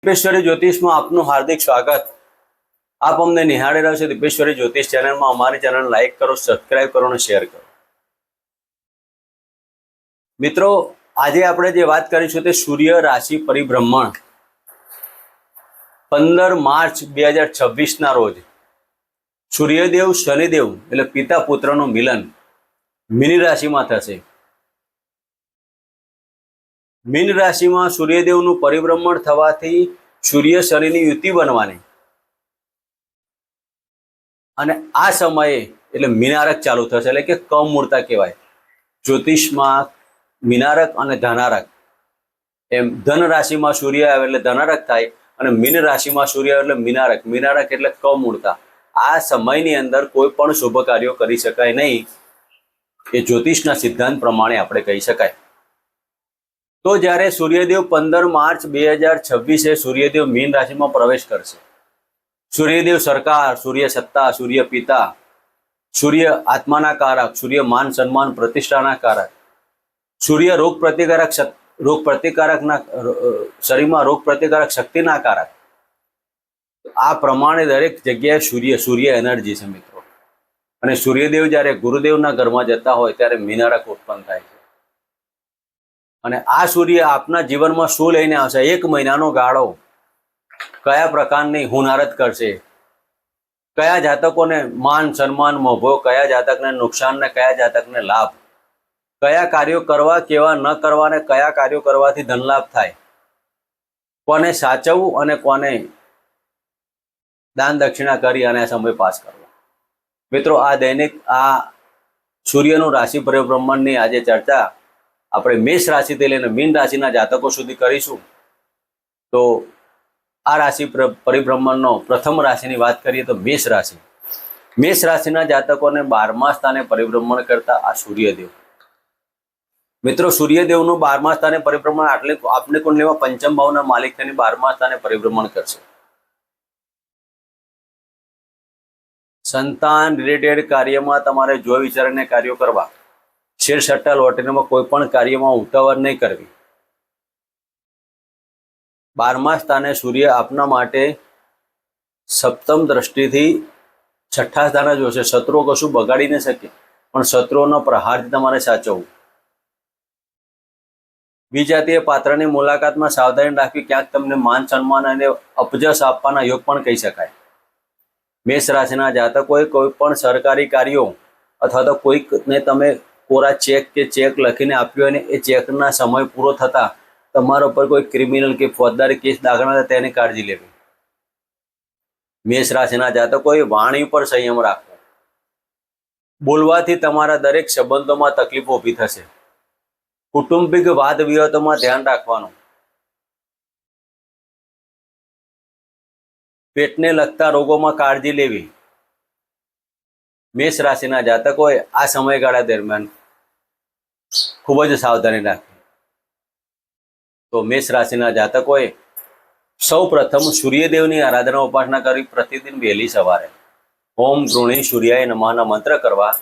દીપેશ્વરી જ્યોતિષમાં આપનું હાર્દિક સ્વાગત। આપ અમને નિહાળી રહ્યા છો દીપેશ્વરી જ્યોતિષ ચેનલમાં। અમારી ચેનલ લાઈક કરો, સબસ્ક્રાઇબ કરો અને શેર કરો। મિત્રો, આજે આપણે જે વાત કરીશું તે સૂર્ય રાશિ પરિભ્રમણ 15 માર્ચ 2026 ના રોજ સૂર્યદેવ શનિદેવ એટલે પિતા પુત્રનું મિલન મીન રાશિમાં થશે। મીન રાશિમાં સૂર્યદેવનું પરિભ્રમણ થવાથી સૂર્ય શનિની યુતિ બનવાની અને આ સમયે એટલે મીનારક ચાલુ થશે, એટલે કે કમૂરતા કહેવાય। જ્યોતિષમાં મીનારક અને ધનારક એમ ધન રાશિમાં સૂર્ય આવે એટલે ધનારક થાય અને મીન રાશિમાં સૂર્ય આવે એટલે મીનારક, મીનારક એટલે કમૂરતા। આ સમયની અંદર કોઈ પણ શુભ કાર્યો કરી શકાય નહીં, એ જ્યોતિષના સિદ્ધાંત પ્રમાણે આપણે કહી શકાય। તો જ્યારે સૂર્યદેવ 15 માર્ચ 2026 સૂર્યદેવ મીન રાશિમાં પ્રવેશ કરશે, સૂર્યદેવ સરકાર, સૂર્ય સત્તા, સૂર્ય પિતા, સૂર્ય આત્માના કારક, સૂર્ય માન સન્માન પ્રતિષ્ઠાના કારક, સૂર્ય રોગ પ્રતિકારકના શરીરમાં રોગ પ્રતિકારક શક્તિના કારક। આ પ્રમાણે દરેક જગ્યાએ સૂર્ય એનર્જી છે મિત્રો। અને સૂર્યદેવ જ્યારે ગુરુદેવના ઘરમાં જતા હોય ત્યારે મીનારક ઉત્પન્ન થાય છે। અને આ સૂર્ય આપના જીવનમાં શું લઈને આવશે, 1 મહિનાનો ગાળો કયા પ્રકારની હુનારત કરશે, કયા જાતકોને માન સન્માન મોભો, કયા જાતકને નુકસાન ને કયા જાતકને લાભ, કયા કાર્યો કરવા કેવા ન કરવા ને કયા કાર્યો કરવાથી ધનલાભ થાય, કોને સાચવવું અને કોને દાન દક્ષિણા કરી અને આ સમય પાસ કરવો। મિત્રો, આ દૈનિક આ સૂર્યનું રાશિ પરિભ્રમણની આજે ચર્ચા આપણે મેષ રાશિથી લઈને મીન રાશિના જાતકો સુધી કરીશું। તો આ રાશિ પરિભ્રમણનો પ્રથમ રાશિની વાત કરીએ તો મેષ રાશિ। મેષ રાશિના જાતકોને 12મા સ્થાને પરિભ્રમણ કરતા આ સૂર્યદેવ, મિત્રો સૂર્યદેવનું 12મા સ્થાને પરિભ્રમણ આપની કુંડલીમાં પંચમ ભાવના માલિક થઈને 12મા સ્થાને પરિભ્રમણ કરશે। સંતાન રિલેટેડ કાર્યમાં તમારે જો વિચારીને કાર્યો કરવા, શેર સટ્ટા લોટરીમાં કોઈ પણ કાર્યમાં ઉતાવળ નહીં કરવી। 12મા સ્થાને સૂર્ય આપના માટે સપ્તમ દ્રષ્ટિથી 6ઠ્ઠા સ્થાને જોશે। શત્રુઓ કશું બગાડી ન શકે, પણ શત્રુઓનો પ્રહારથી તમારે સાચવવું। વિજાતીય પાત્રની મુલાકાતમાં સાવધાની રાખવી, ક્યાંક તમને માન સન્માન અને અપજસ આપવાના યોગ પણ કહી શકાય। મેષ રાશિના જાતકોએ કોઈ પણ સરકારી કાર્યો અથવા તો કોઈકને તમે કોરા ચેક કે ચેક લખીને આપ્યો અને એ ચેકના સમય પૂરો થતા તમારા ઉપર કોઈ ક્રિમિનલ કે ફોજદારી કેસ દાખલ થાય તેની કાળજી લેવી। મેષ રાશિના જાતકોએ વાણી ઉપર સંયમ રાખવો, બોલવાથી તમારા દરેક સંબંધોમાં તકલીફો ઊભી થશે। કૌટુંબિક વાદ વિવાદોમાં ધ્યાન રાખવાનું, પેટને લગતા રોગોમાં કાળજી લેવી। મેષ રાશિના જાતકોએ આ સમયગાળા દરમિયાન ખૂબ જ સાવધાની રાખવી। તો મેષ રાશિના જાતકોએ સૌ પ્રથમ સૂર્યદેવની આરાધના ઉપાસના કરવી, પ્રતિદિન વહેલી સવારે ઓમ ગૃણી સૂર્યાય નમઃના મંત્ર કરવા,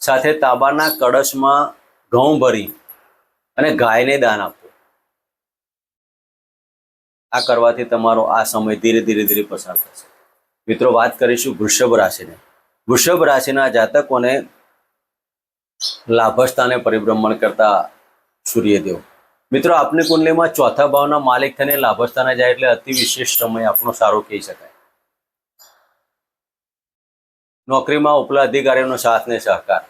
સાથે તાંબાના કળશમાં ઘઉં ભરી અને ગાયને દાન આપવું। આ કરવાથી તમારો આ સમય ધીરે ધીરે પસાર થશે। મિત્રો, વાત કરીશું વૃષભ રાશિને। વૃષભ રાશિના જાતકોને લાભસ્થાને પરિભ્રમણ કરતા સૂર્યદેવ, મિત્રો આપની કુંડલીમાં 4થા ભાવના માલિક થઈને લાભસ્થાને જાય એટલે અતિ વિશેષ સમય આપણો સારો કહી શકાય। નોકરીમાં ઉપલા અધિકારીઓનો સાથ ને સહકાર,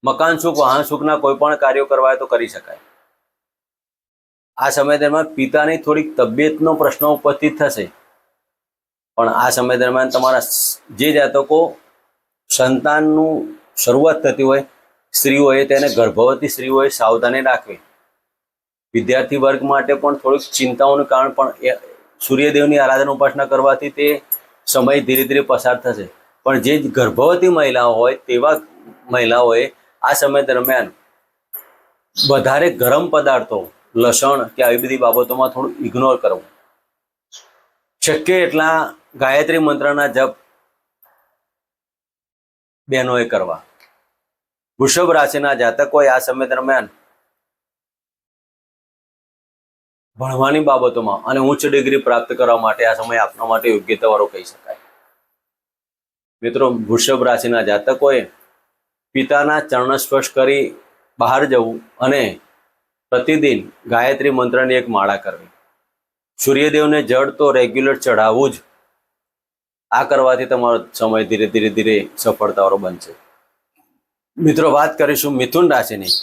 મકાન સુખ વાહન સુખના કોઈ પણ કાર્યો કરવા તો કરી શકાય। આ સમય દરમિયાન પિતાની થોડીક તબિયતનો પ્રશ્ન ઉપસ્થિત થશે, પણ આ સમય દરમિયાન તમારા જે જાતકો સંતાનનું શરૂઆત થતી હોય, સ્ત્રીઓએ તેને ગર્ભવતી સ્ત્રીઓએ સાવધાની રાખવી। વિદ્યાર્થી વર્ગ માટે પણ થોડીક ચિંતાઓનું કારણ, પણ સૂર્યદેવની આરાધના ઉપાસના કરવાથી તે સમય ધીરે ધીરે પસાર થશે। પણ જે ગર્ભવતી મહિલાઓ હોય તેવા મહિલાઓએ આ સમય દરમિયાન વધારે ગરમ પદાર્થો, લસણ કે આવી બધી બાબતોમાં થોડું ઇગ્નોર કરવું। શક્ય એટલા ગાયત્રી મંત્રના જપ બહેનોએ કરવા। વૃષભ રાશિના જાતકોએ આ સમય દરમિયાન ભણવાની બાબતોમાં અને ઉચ્ચ ડિગ્રી પ્રાપ્ત કરવા માટે આ સમય આપના માટે યોગ્યતાવાળો કહી શકાય. મિત્રો, વૃષભ રાશિના જાતકોએ પિતાના ચરણ સ્પર્શ કરી બહાર જવું અને પ્રતિદિન ગાયત્રી મંત્રની એક માળા કરવી. સૂર્યદેવને જળ તો રેગ્યુલર ચઢાવવું જ. આ કરવાથી તમારો સમય ધીરે ધીરે ધીરે સફળતાવાળો બનશે. મિત્રો, વાત કરીશું મિથુન રાશિની.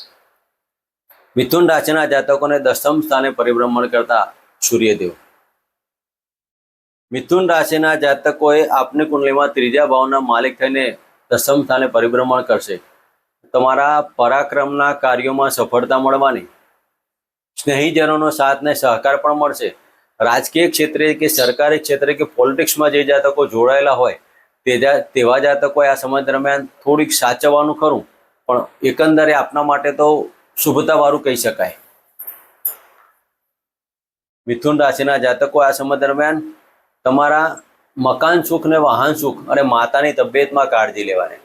મિથુન રાશિના જાતકોને દસમ સ્થાને પરિભ્રમણ કરતા સૂર્યદેવ. મિથુન રાશિના જાતકોએ આપની કુંડલીમાં ત્રીજા ભાવના માલિક થઈને દસમ સ્થાને પરિભ્રમણ કરશે. તમારા પરાક્રમના કાર્યોમાં સફળતા મળવાની, સ્નેહીજનોનો સાથ ને સહકાર પણ મળશે. રાજકીય ક્ષેત્રે કે સરકારી ક્ષેત્રે કે પોલિટિક્સમાં જે જાતકો જોડાયેલા હોય તેવા જાતકોએ આ સમય દરમિયાન થોડીક સાચવવાનું ખરું, પણ એકંદરે આપના માટે તો શુભતાવાળું કહી શકાય. મિથુન રાશિના જાતકો આ સમય દરમિયાન તમારા મકાન સુખ ને વાહન સુખ અને માતાની તબિયતમાં કાળજી લેવાની.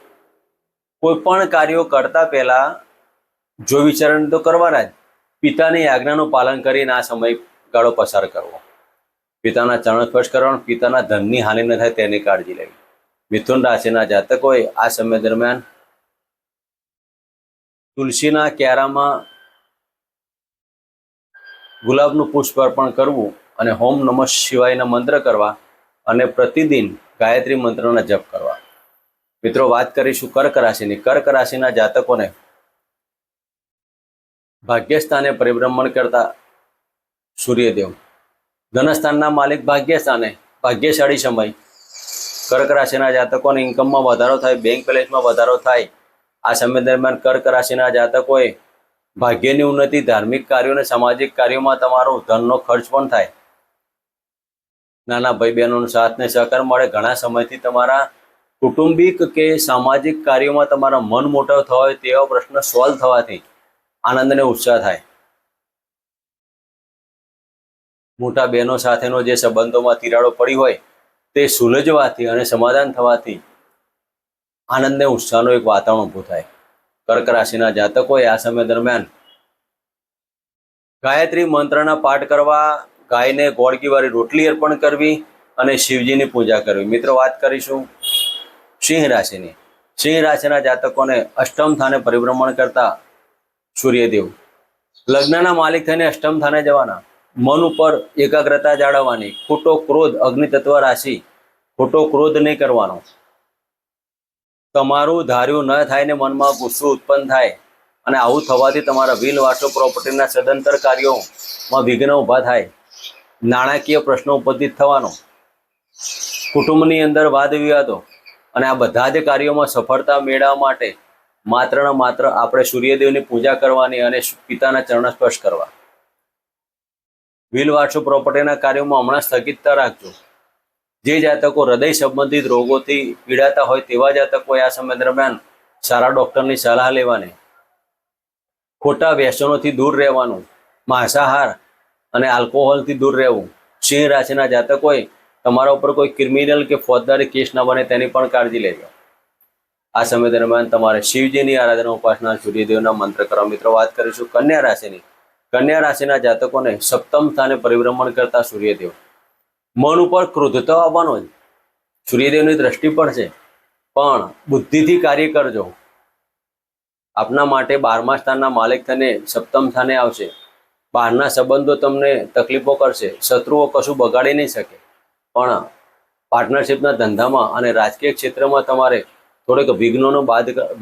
કોઈ પણ કાર્યો કરતા પહેલા જો વિચારણા તો કરવાના જ. પિતાની આજ્ઞાનું પાલન કરીને આ સમયગાળો પસાર કરવો. પિતાના ચરણ સ્પર્શ કરવાનો, પિતાના ધનની હાનિ ન થાય તેની કાળજી લેવી. મિથુન રાશિના જાતકોએ આ સમય દરમિયાન તુલસીના ક્યારામાં ગુલાબનું પુષ્પ અર્પણ કરવું અને ઓમ નમઃ શિવાયના મંત્ર કરવા અને પ્રતિદિન ગાયત્રી મંત્રના જપ કરવા. મિત્રો, વાત કરીશું કર્ક રાશિની. કર્ક રાશિના જાતકોને ભાગ્યસ્થાને પરિભ્રમણ કરતા સૂર્યદેવ. ધનસ્થાનના માલિક ભાગ્યસ્થાને, ભાગ્યશાળી સમય. કર્ક રાશિના જાતકોને ઇન્કમમાં વધારો થાય, બેંક બેલેન્સમાં વધારો થાય. આ સમય દરમિયાન કર્ક રાશિના જાતકોએ ભાગ્યની ઉન્નતિ, ધાર્મિક કાર્યો અને સામાજિક કાર્યોમાં તમારો ધનનો ખર્ચ પણ થાય. નાના ભાઈ બહેનોનો સાથ ને સહકાર મળે. ઘણા સમયથી તમારા કુટુંબિક કે સામાજિક કાર્યોમાં તમારા મન મોટાવ થવા હોય તેવા પ્રશ્ન સોલ્વ થવાથી આનંદ અને ઉત્સાહ થાય. મોટા બહેનો સાથેનો જે સંબંધોમાં તિરાડો પડી હોય તે સુલઝવાથી અને સમાધાન થવાથી આનંદ અને ઉત્સાહનો એક વાતાવરણ ઊભું થાય. કર્ક રાશિના જાતકોએ આ સમય દરમિયાન ગાયત્રી મંત્રના પાઠ કરવા, ગાયને ગોળગીવાળી રોટલી અર્પણ કરવી અને શિવજીની પૂજા કરવી. મિત્રો, વાત કરીશું સિંહ રાશિની. સિંહ રાશિના જાતકોને અષ્ટમ સ્થાને પરિભ્રમણ કરતા સૂર્યદેવ. લગ્નના માલિક થઈને અષ્ટમ સ્થાને જવાના. મન ઉપર એકાગ્રતા જાળવવાની. ખોટો ક્રોધ, અગ્નિ તત્વ રાશિ, ખોટો ક્રોધ નહીં કરવાનો. તમારું ધાર્યું ન થાય ને મનમાં ગુસ્સો ઉત્પન્ન થાય અને આવું થવાથી તમારા વ્હીલ વાસો પ્રોપર્ટીના સદંતર કાર્યોમાં વિઘ્ન ઊભા થાય. નાણાકીય પ્રશ્નો ઉપસ્થિત થવાનો. કુટુંબની અંદર વાદ વિવાદો અને આ બધા જ કાર્યોમાં સફળતા મેળવવા માટે માત્ર ને માત્ર આપણે સૂર્યદેવની પૂજા કરવાની અને પિતાના ચરણ સ્પર્શ કરવા. વ્હીલ વાસો પ્રોપર્ટીના કાર્યોમાં હમણાં સ્થગિતતા રાખજો. જે જાતકો હૃદય સંબંધિત રોગોથી પીડાતા હોય તેવા જાતકોએ આ સમય દરમિયાન સારા ડૉક્ટરની સલાહ લેવાની. ખોટા વ્યસનોથી દૂર રહેવાનું. માંસાહાર અને આલ્કોહોલથી દૂર રહેવું. સિંહ રાશિના જાતકોએ તમારા ઉપર કોઈ ક્રિમિનલ કે ફોજદારી કેસ ન બને તેની પણ કાળજી લેજો. આ સમય દરમિયાન તમારે શિવજીની આરાધના, ઉપાસના, સૂર્યદેવના મંત્ર કરવા. મિત્રો, વાત કરીશું કન્યા રાશિની. કન્યા રાશિના જાતકોને સપ્તમ સ્થાને પરિભ્રમણ કરતા સૂર્યદેવ. મન ઉપર ક્રોધ તો આવવાનો જ. સૂર્યદેવની દ્રષ્ટિ પડશે, પણ બુદ્ધિથી કાર્ય કરજો. આપના માટે 12મા સ્થાનના માલિક થઈને સપ્તમ સ્થાને આવશે. બહારના સંબંધો તમને તકલીફો કરશે. શત્રુઓ કશું બગાડી નહીં શકે, પણ પાર્ટનરશિપના ધંધામાં અને રાજકીય ક્ષેત્રમાં તમારે થોડેક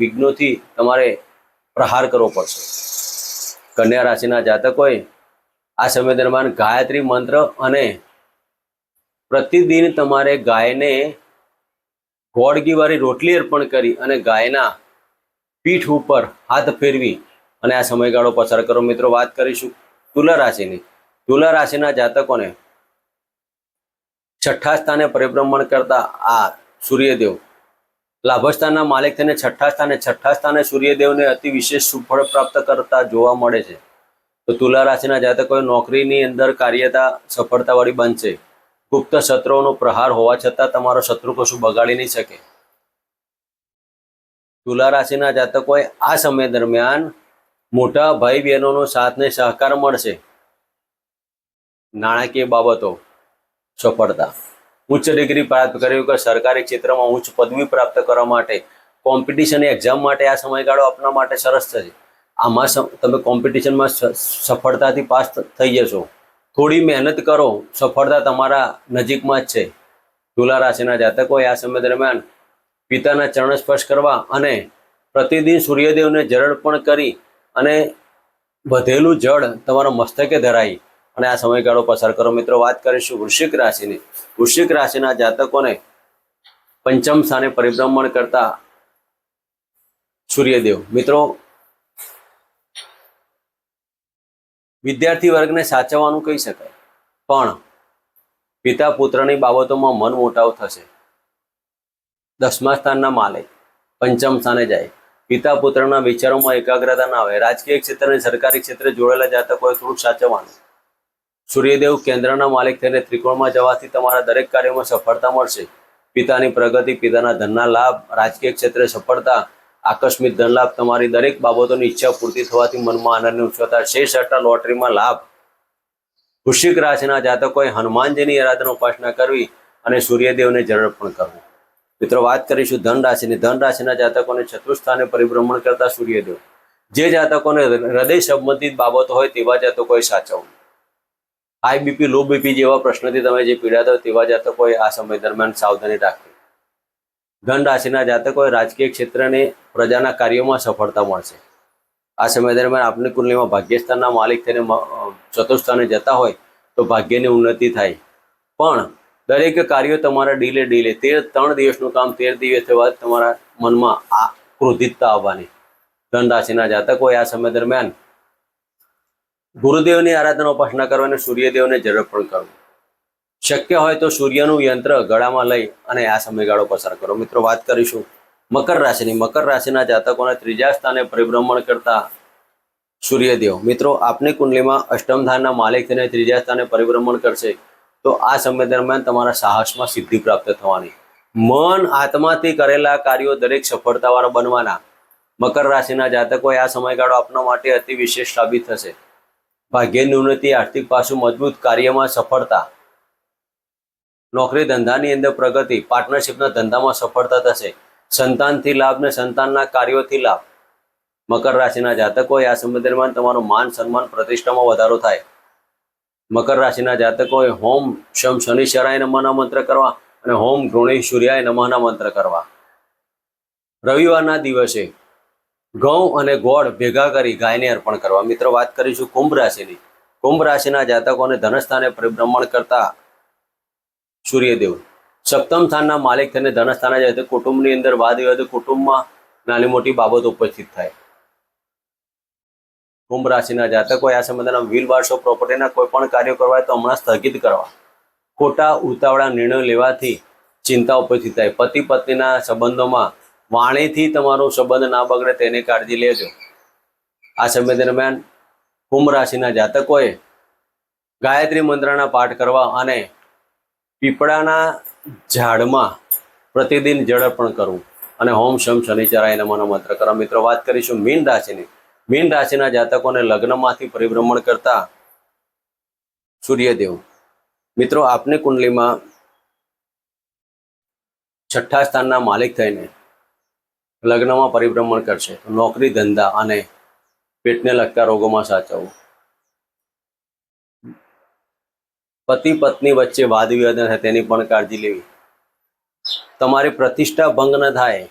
વિઘ્નોથી તમારે પ્રહાર કરવો પડશે. કન્યા રાશિના જાતકોએ આ સમય દરમિયાન ગાયત્રી મંત્ર અને પ્રતિદિન તમારે ગાયને ગોળગીવાળી રોટલી અર્પણ કરી અને ગાયના પીઠ ઉપર હાથ ફેરવી અને આ સમયગાળો પસાર કરો. મિત્રો, વાત કરીશું તુલા રાશિની. તુલા રાશિના જાતકોને છઠ્ઠા સ્થાને પરિભ્રમણ કરતા આ સૂર્યદેવ. લાભસ્થાનના માલિક થઈને છઠ્ઠા સ્થાને સૂર્યદેવને અતિ વિશેષ સુફળ પ્રાપ્ત કરતા જોવા મળે છે. તો તુલા રાશિના જાતકોએ નોકરીની અંદર કાર્યતા સફળતાવાળી બનશે. ગુપ્ત શત્રુઓનો પ્રહાર હોવા છતાં તમારો શત્રુ કશું બગાડી નહીં શકે. તુલા રાશિના જાતકોએ આ સમય દરમિયાન મોટા ભાઈ બહેનોનો સાથ ને સહકાર મળશે. નાણાકીય બાબતો સફળતા, ઉચ્ચ ડિગ્રી પ્રાપ્ત કરવી કે સરકારી ક્ષેત્રમાં ઉચ્ચ પદવી પ્રાપ્ત કરવા માટે કોમ્પિટિશન એક્ઝામ માટે આ સમયગાળો આપના માટે સરસ છે. આમાં તમે કોમ્પિટિશનમાં સફળતાથી પાસ થઈ જશો. થોડી મહેનત કરો, સફળતા તમારા નજીકમાં જ છે. તુલા રાશિના જાતકોએ આ સમય દરમિયાન પિતાના ચરણ સ્પર્શ કરવા અને પ્રતિદિન સૂર્યદેવને જળઅર્પણ કરી અને વધેલું જળ તમારા મસ્તકે ધરાઈ અને આ સમયગાળો પસાર કરો. મિત્રો, વાત કરીશું વૃશ્ચિક રાશિની. વૃશ્ચિક રાશિના જાતકોને પંચમ સ્થાને પરિભ્રમણ કરતા સૂર્યદેવ. મિત્રો, વિદ્યાર્થી વર્ગને સાચવવાનું કહી શકાય, પણ પિતા પુત્રની બાબતોમાં મન મોટાવ થશે. 10મા સ્થાનના માલિક પંચમ સ્થાને જાય, પિતા પુત્રના વિચારોમાં એકાગ્રતા ના આવે. રાજકીય ક્ષેત્ર અને સરકારી ક્ષેત્રે જોડેલા જાતકોએ થોડુંક સાચવવાનું. સૂર્યદેવ કેન્દ્રના માલિક થઈને ત્રિકોણમાં જવાથી તમારા દરેક કાર્યોમાં સફળતા મળશે. પિતાની પ્રગતિ, પિતાના ધનના લાભ, રાજકીય ક્ષેત્રે સફળતા, આકસ્મિક ધન લાભ, તમારી દરેક બાબતોની ઈચ્છા પૂર્તિ થવાથી મનમાં આનંદની ઉત્સુકતા, શેર સટ્ટા લોટરીમાં લાભ. વૃશ્ચિક રાશિના જાતકોએ હનુમાનજીની આરાધના ઉપાસના કરવી અને સૂર્યદેવને જળઅર્પણ કરવું. મિત્રો, વાત કરીશું ધન રાશિની. ધન રાશિના જાતકોને ચતુર્થ સ્થાને પરિભ્રમણ કરતા સૂર્યદેવ. જે જાતકોને હૃદય સંબંધિત બાબતો હોય તેવા જાતકોએ સાચવવું. હાઈ બીપી, લો બીપી જેવા પ્રશ્નોથી તમે જે પીડાતા હોય તેવા જાતકોએ આ સમય દરમિયાન સાવધાની રાખવી. ધન રાશિના જાતકોએ રાજકીય ક્ષેત્રની પ્રજાના કાર્યોમાં સફળતા મળશે. આ સમય દરમિયાન આપની કુંડલીમાં ભાગ્યસ્થાનના માલિક થઈને ચતુર્થ સ્થાને જતા હોય તો ભાગ્યની ઉન્નતિ થાય. પણ દરેક કાર્યો તમારા ડીલે 3 દિવસનું કામ 13 દિવસ બાદ તમારા મનમાં આ ક્રોધિતતા આવવાની. ધન રાશિના જાતકોએ આ સમય દરમિયાન ગુરુદેવની આરાધના ઉપાસના કરવાની, સૂર્યદેવને જળઅર્પણ કરવું. શક્ય હોય તો સૂર્યનું યંત્ર ગળામાં લઈ અને આ સમયગાળો પસાર કરો. મિત્રો, વાત કરીશું મકર રાશિની. મકર રાશિના જાતકોને 3જા સ્થાને પરિભ્રમણ કરતા સૂર્યદેવ. મિત્રો, આપની કુંડલીમાં અષ્ટમ સ્થાનના માલિક થઈને 3જા સ્થાને પરિભ્રમણ કરશે તો આ સમય દરમિયાન તમારા સાહસમાં સિદ્ધિ પ્રાપ્ત થવાની. મન આત્માથી કરેલા કાર્યો દરેક સફળતાવાળા બનવાના. મકર રાશિના જાતકોએ આ સમયગાળો આપના માટે અતિ વિશેષ સાબિત થશે. ભાગ્યની ઉન્નતિ, આર્થિક પાસું મજબૂત, કાર્યમાં સફળતા, નોકરી ધંધાની અંદર પ્રગતિ, પાર્ટનરશિપના ધંધામાં સફળતા થશે. સંતાનથી લાભ ને સંતાનના કાર્યોથી લાભ. મકર રાશિના જાતકોએ આ સમય દરમિયાન તમારું માન સન્માન પ્રતિષ્ઠામાં વધારો થાય. મકર રાશિના જાતકોએ હોમ શમ શનિશ્ચરાય નમઃના મંત્ર કરવા અને હોમ ગૃણી સૂર્યાય નમઃના મંત્ર કરવા. રવિવારના દિવસે ઘઉં અને ગોળ ભેગા કરી ગાયને અર્પણ કરવા. મિત્રો, વાત કરીશું કુંભ રાશિની. કુંભ રાશિના જાતકોને ધનસ્થાને પરિભ્રમણ કરતા સૂર્યદેવ. સપ્તમ સ્થાનના માલિક થઈને ધનસ્થાને જાય તો કુટુંબની અંદર વાદ વિવાદ, કુટુંબમાં નાની મોટી બાબતો ઉપસ્થિત થાય. કુંભ રાશિના જાતકોએ આ સમય દરમિયાન વ્હીલ બાર્સ ઓફ પ્રોપર્ટીના કોઈ પણ કાર્યો કરવા તો હમણાં સ્થગિત કરવા. ખોટા ઉતાવળા નિર્ણયો લેવાથી ચિંતા ઉપસ્થિત થાય. પતિ પત્નીના સંબંધોમાં વાણીથી તમારો સંબંધ ના બગડે તેની કાળજી લેજો. આ સમય દરમિયાન કુંભ રાશિના જાતકોએ ગાયત્રી મંત્રના પાઠ કરવા અને પીપળાના ઝાડમાં પ્રતિદિન જળ અર્પણ કરવું અને હોમ શમ શનિચરાય નમઃનો મંત્ર કરવા. મિત્રો, વાત કરીશું મીન રાશિની. મીન રાશિના જાતકોને લગ્નમાંથી પરિભ્રમણ કરતા સૂર્યદેવ. મિત્રો, આપની કુંડલીમાં 6ઠ્ઠા સ્થાનના માલિક થઈને લગ્નમાં પરિભ્રમણ કરશે તો નોકરી ધંધા અને પેટને લગતા રોગોમાં સાચવવું. પતિ પત્ની વચ્ચે વાદ વિવાદ ન થાય તેની પણ કાળજી લેવી. તમારી પ્રતિષ્ઠા ભંગ ન થાય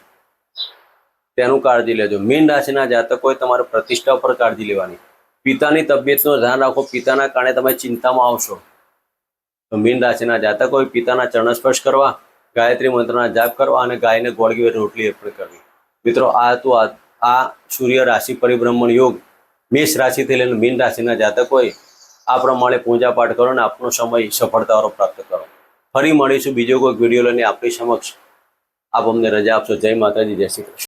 તેનું કાળજી લેજો. મીન રાશિના જાતકોએ તમારી પ્રતિષ્ઠા પર કાળજી લેવાની. પિતાની તબિયતનું ધ્યાન રાખો. પિતાના કારણે તમે ચિંતામાં આવશો તો મીન રાશિના જાતકોએ પિતાના ચરણ સ્પર્શ કરવા, ગાયત્રી મંત્રના જાપ કરવા અને ગાયને ગોળ ઘી રોટલી અર્પણ કરવી. મિત્રો, આ સૂર્ય રાશિ પરિભ્રમણ યોગ મેષ રાશિથી લઈને મીન રાશિના જાતકોએ આ પ્રમાણે પૂજા પાઠ કરો અને આપનો સમય સફળતાઓ પ્રાપ્ત કરો. ફરી મળીશું બીજો કોઈ વિડીયો લઈને આપણી સમક્ષ. આપ અમને રજા આપશો. જય માતાજી, જય શ્રી કૃષ્ણ.